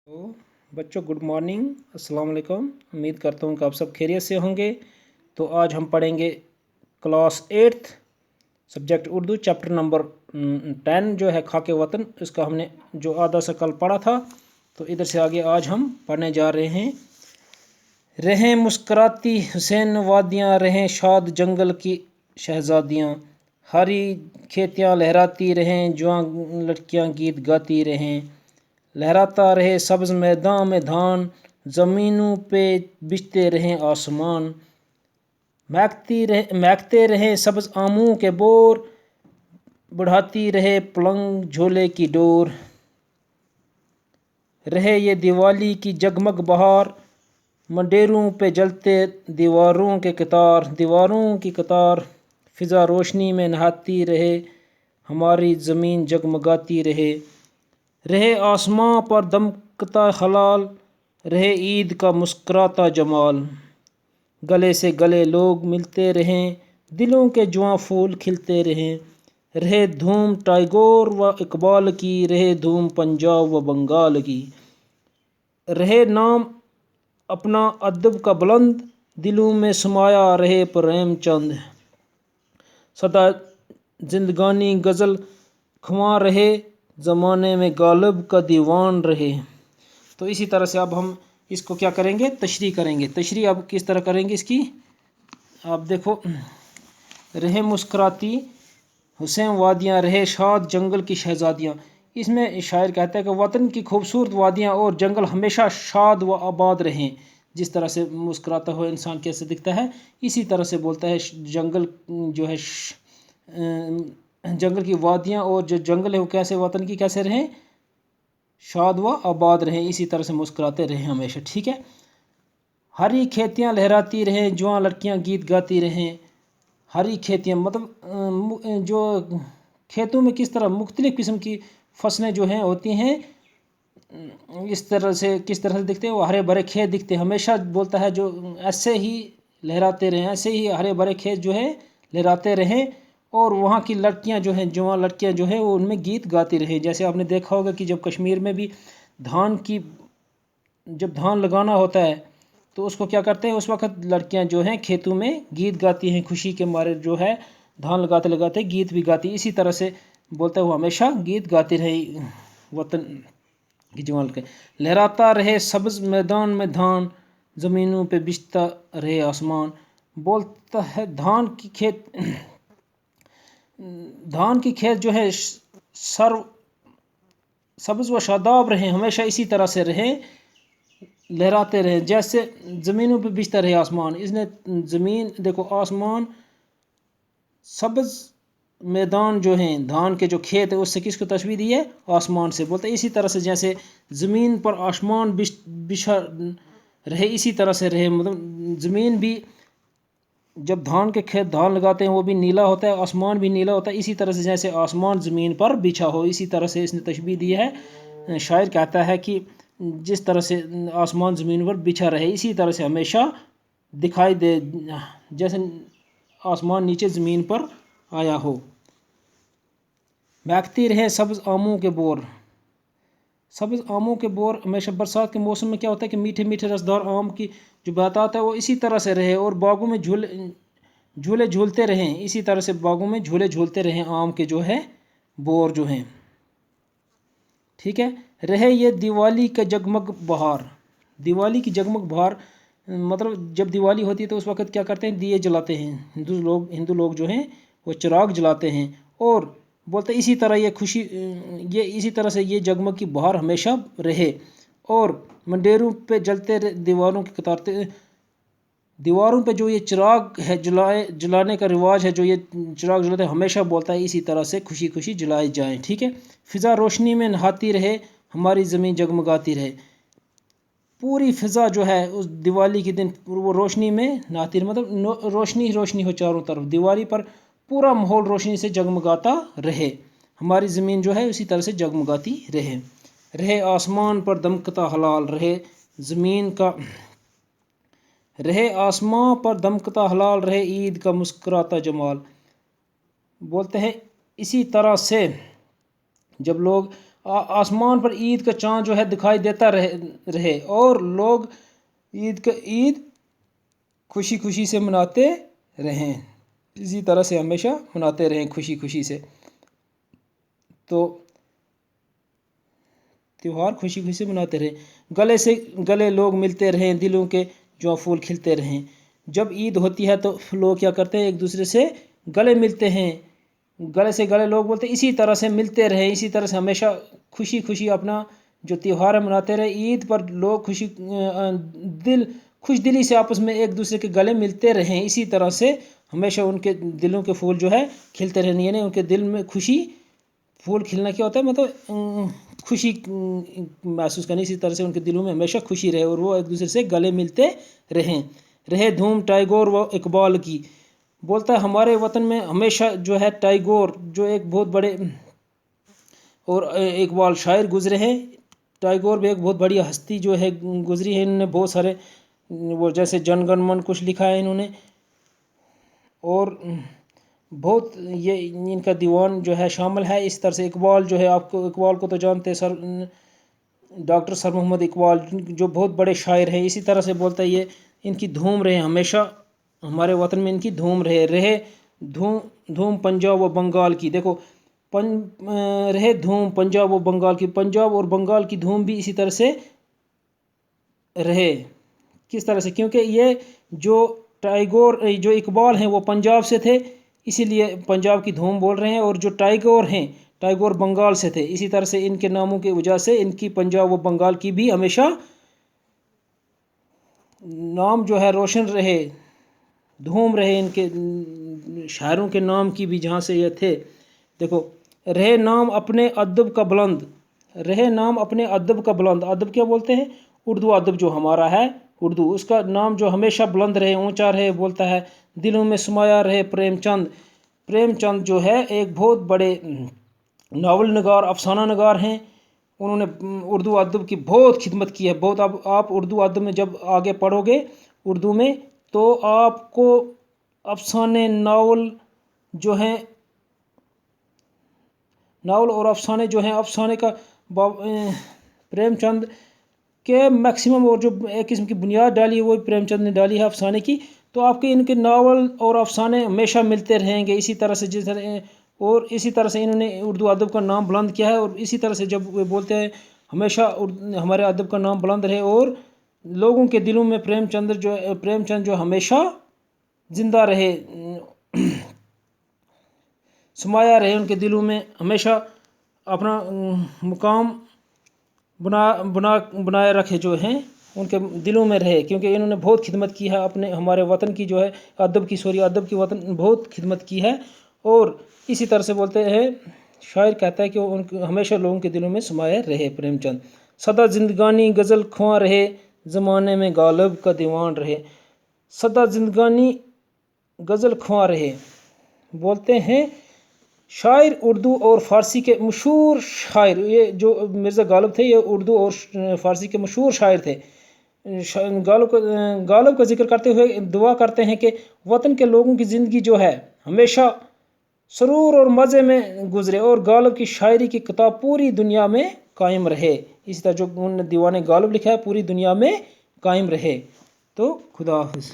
तो बच्चों good morning, अस्सलाम वालेकुम। उम्मीद करता हूँ कि आप सब खैरियत से होंगे। तो आज हम पढ़ेंगे class 8th subject Urdu chapter number 10 जो है खाके वतन। इसका हमने जो आधा सा कल पढ़ा था, तो इधर से आगे आज हम पढ़ने जा रहे हैं। रहें मुस्कराती हुसैन वादियाँ, रहें शाद जंगल की शहजादियाँ, हरी खेतियाँ लहराती रहें, जवां लड़कियाँ गीत गाती रहें, लहराता रहे सब्ज़ मैदान में धान, ज़मीनों पे बिछते रहें आसमान, महकते रहें सब्ज़ आमों के बोर, बढ़ाती रहे पलंग झोले की डोर। रहे ये दिवाली की जगमग बहार, मंडेरों पे जलते दीवारों की कतार, फिज़ा रोशनी में नहाती रहे, हमारी ज़मीन जगमगाती रहे। रहे आसमां पर दमकता हलाल, रहे ईद का मुस्कुराता जमाल, गले से गले लोग मिलते रहें, दिलों के जुआं फूल खिलते रहें। रहे धूम टैगोर व इकबाल की, रहे धूम पंजाब व बंगाल की, रहे नाम अपना अदब का बुलंद, दिलों में समाया रहे प्रेमचंद। सदा जिंदगानी गज़ल ख्वां रहे, ज़माने में गालिब का दीवान रहे। तो इसी तरह से अब हम इसको क्या करेंगे, तशरीह करेंगे। तशरीह अब किस तरह करेंगे इसकी, आप देखो। रहे मुस्कराती हुसैन वादियाँ, रहे शाद जंगल की शहजादियाँ। इसमें शायर कहता है कि वतन की खूबसूरत वादियाँ और जंगल हमेशा शाद व आबाद रहें। जिस तरह से मुस्कुराता हुआ इंसान कैसे दिखता है, इसी तरह से बोलता है जंगल जो है जंगल की वादियाँ और जो जंगल है वो कैसे वतन की कैसे रहें, शाद व आबाद रहें, इसी तरह से मुस्कुराते रहें हमेशा। ठीक है। हरी खेतियाँ लहराती रहें, जवां लड़कियाँ गीत गाती रहें। हरी खेतियाँ मतलब जो खेतों में किस तरह मुख्तलिफ़ किस्म की फसलें जो हैं होती हैं, इस तरह से किस तरह से दिखते हैं, वो हरे भरे खेत दिखते हैं। हमेशा बोलता है जो ऐसे ही लहराते रहें, ऐसे ही हरे भरे खेत जो है लहराते रहें, और वहाँ की लड़कियाँ जो हैं, जवां लड़कियाँ जो है वो उनमें गीत गाती रहें। जैसे आपने देखा होगा कि जब कश्मीर में भी जब धान लगाना होता है तो उसको क्या करते हैं, उस वक्त लड़कियां जो हैं खेतों में गीत गाती हैं, खुशी के मारे जो है धान लगाते लगाते गीत भी गाती। इसी तरह से बोलता है वो हमेशा गीत गाती रही वतन की जवान के। लहराता रहे सब्ज़ मैदान में धान, ज़मीनों पे बिछता रहे आसमान। बोलता है धान की खेत जो है सब्ज़ व शादाब रहें, हमेशा इसी तरह से रहें, लहराते रहें जैसे ज़मीनों पे बिछता रहे आसमान। इसने ज़मीन देखो, आसमान सब्ज़ मैदान जो हैं धान के जो खेत है उससे किसको तशबीह दी है, आसमान से। बोलते इसी तरह से जैसे ज़मीन पर आसमान बिछा रहे, इसी तरह से रहे। मतलब ज़मीन भी जब धान के खेत धान लगाते हैं वो भी नीला होता है, आसमान भी नीला होता है। इसी तरह से जैसे आसमान ज़मीन पर बिछा हो, इसी तरह से इसने तशबीह दी है। शायर कहता है कि जिस तरह से आसमान ज़मीन पर बिछा रहे, इसी तरह से हमेशा दिखाई दे, जैसे आसमान नीचे ज़मीन पर आया हो। महकती रहे सब्ज़ आमों के बोर, सब्ज़ आमों के बोर। हमेशा बरसात के मौसम में क्या होता है कि मीठे मीठे रसदार आम की जो बात है वो इसी तरह से रहे, और बागों में झूले झूलते रहें, इसी तरह से बागों में झूले झूलते रहें आम के जो है बोर जो हैं। ठीक है। रहे ये दिवाली का जगमग बहार, दिवाली की जगमग बहार मतलब जब दिवाली होती है तो उस वक्त क्या करते हैं, दिए जलाते हैं। हिंदू लोग जो हैं वो चिराग जलाते हैं, और बोलते इसी तरह इसी तरह से ये जगमग की बहार हमेशा रहे, और मंडेरों पे जलते दीवारों पे जो ये चिराग है जलाने का रिवाज है, जो ये चिराग जलाते हैं हमेशा बोलता है इसी तरह से खुशी खुशी जलाए जाएं। ठीक है। फिज़ा रोशनी में नहाती रहे, हमारी ज़मीन जगमगाती रहे। पूरी फ़िज़ा जो है उस दिवाली के दिन वो रोशनी में नहाती रहे, मतलब रोशनी रोशनी हो चारों तरफ, दिवाली पर पूरा माहौल रोशनी से जगमगाता रहे, हमारी ज़मीन जो है उसी तरह से जगमगाती रहे। रहे आसमान पर दमकता हलाल, रहे आसमां पर दमकता हलाल, रहे ईद का मुस्कुराता जमाल। बोलते हैं इसी तरह से जब लोग آسمان پر عید کا چاند جو ہے دکھائی دیتا رہے اور لوگ عید خوشی خوشی سے مناتے رہیں، اسی طرح سے ہمیشہ مناتے رہیں خوشی خوشی سے۔ تو تیوہار خوشی خوشی سے مناتے رہیں، گلے سے گلے لوگ ملتے رہیں، دلوں کے جو پھول کھلتے رہیں۔ جب عید ہوتی ہے تو لوگ کیا کرتے ہیں، ایک دوسرے سے گلے ملتے ہیں، گلے سے گلے لوگ بولتے ہیں اسی طرح سے ملتے رہیں، اسی طرح سے ہمیشہ خوشی خوشی اپنا جو تیوہار ہے مناتے رہے۔ عید پر لوگ خوش دلی سے آپس میں ایک دوسرے کے گلے ملتے رہیں، اسی طرح سے ہمیشہ ان کے دلوں کے پھول جو ہے کھلتے رہیں، یعنی ان کے دل میں خوشی، پھول کھلنا کیا ہوتا ہے مطلب خوشی محسوس کرنی، اسی طرح سے ان کے دلوں میں ہمیشہ خوشی رہے اور وہ ایک دوسرے سے گلے ملتے رہیں۔ رہے دھوم ٹیگور و اقبال کی، بولتا ہے ہمارے وطن میں ہمیشہ جو ہے ٹیگور جو ایک بہت بڑے اور اقبال شاعر گزرے ہیں۔ ٹیگور بھی ایک بہت بڑی ہستی جو ہے گزری ہے، انہوں نے بہت سارے وہ جیسے جن گن من کچھ لکھا ہے انہوں نے، اور بہت یہ ان کا دیوان جو ہے شامل ہے۔ اس طرح سے اقبال جو ہے، آپ کو اقبال کو تو جانتے ہیں، ڈاکٹر سر محمد اقبال جو بہت بڑے شاعر ہیں، اسی طرح سے بولتا ہے یہ ان کی دھوم رہے ہمیشہ، ہمارے وطن میں ان کی دھوم رہے دھوم پنجاب و بنگال کی۔ دیکھو رہے دھوم پنجاب و بنگال کی، پنجاب اور بنگال کی دھوم بھی اسی طرح سے رہے۔ کس طرح سے؟ کیونکہ یہ جو ٹیگور جو اقبال ہیں وہ پنجاب سے تھے، اسی لیے پنجاب کی دھوم بول رہے ہیں، اور جو ٹیگور ہیں، ٹیگور بنگال سے تھے، اسی طرح سے ان کے ناموں کی وجہ سے ان کی پنجاب و بنگال کی بھی ہمیشہ نام جو ہے روشن رہے، دھوم رہے ان کے شاعروں کے نام کی بھی جہاں سے یہ تھے۔ دیکھو رہے نام اپنے ادب کا بلند، رہے نام اپنے ادب کا بلند، ادب کیا بولتے ہیں؟ اردو ادب جو ہمارا ہے اردو، اس کا نام جو ہمیشہ بلند رہے، اونچا رہے، بولتا ہے دلوں میں سمایا رہے پریم چند۔ پریم چند جو ہے ایک بہت بڑے ناول نگار، افسانہ نگار ہیں، انہوں نے اردو ادب کی بہت خدمت کی ہے، بہت۔ اب آپ اردو ادب میں جب آگے پڑھو گے اردو میں تو آپ کو افسانے، ناول جو ہیں، ناول اور افسانے جو ہیں، افسانے کا پریم چند کے میکسیمم، اور جو ایک قسم کی بنیاد ڈالی ہے وہ پریم چند نے ڈالی ہے افسانے کی، تو آپ کے ان کے ناول اور افسانے ہمیشہ ملتے رہیں گے اسی طرح سے، جس طرح، اور اسی طرح سے انہوں نے اردو ادب کا نام بلند کیا ہے۔ اور اسی طرح سے جب وہ بولتے ہیں ہمیشہ ہمارے ادب کا نام بلند رہے اور لوگوں کے دلوں میں پریم چند جو ہمیشہ زندہ رہے، سمایا رہے، ان کے دلوں میں ہمیشہ اپنا مقام بنائے رکھے، جو ہیں ان کے دلوں میں رہے، کیونکہ انہوں نے بہت خدمت کی ہے اپنے ہمارے وطن کی، جو ہے ادب کی وطن بہت خدمت کی ہے۔ اور اسی طرح سے بولتے ہیں، شاعر کہتا ہے کہ ہمیشہ لوگوں کے دلوں میں سمائے رہے پریم چند۔ سدا زندگانی غزل خواں رہے، زمانے میں غالب کا دیوان رہے۔ سدا زندگانی غزل خواں رہے، بولتے ہیں شاعر اردو اور فارسی کے مشہور شاعر، یہ جو مرزا غالب تھے یہ اردو اور فارسی کے مشہور شاعر تھے۔ غالب کا ذکر کرتے ہوئے دعا کرتے ہیں کہ وطن کے لوگوں کی زندگی جو ہے ہمیشہ سرور اور مزے میں گزرے، اور غالب کی شاعری کی کتاب پوری دنیا میں قائم رہے۔ اسی طرح جو انہوں نے دیوان غالب لکھا ہے پوری دنیا میں قائم رہے۔ تو خدا حافظ۔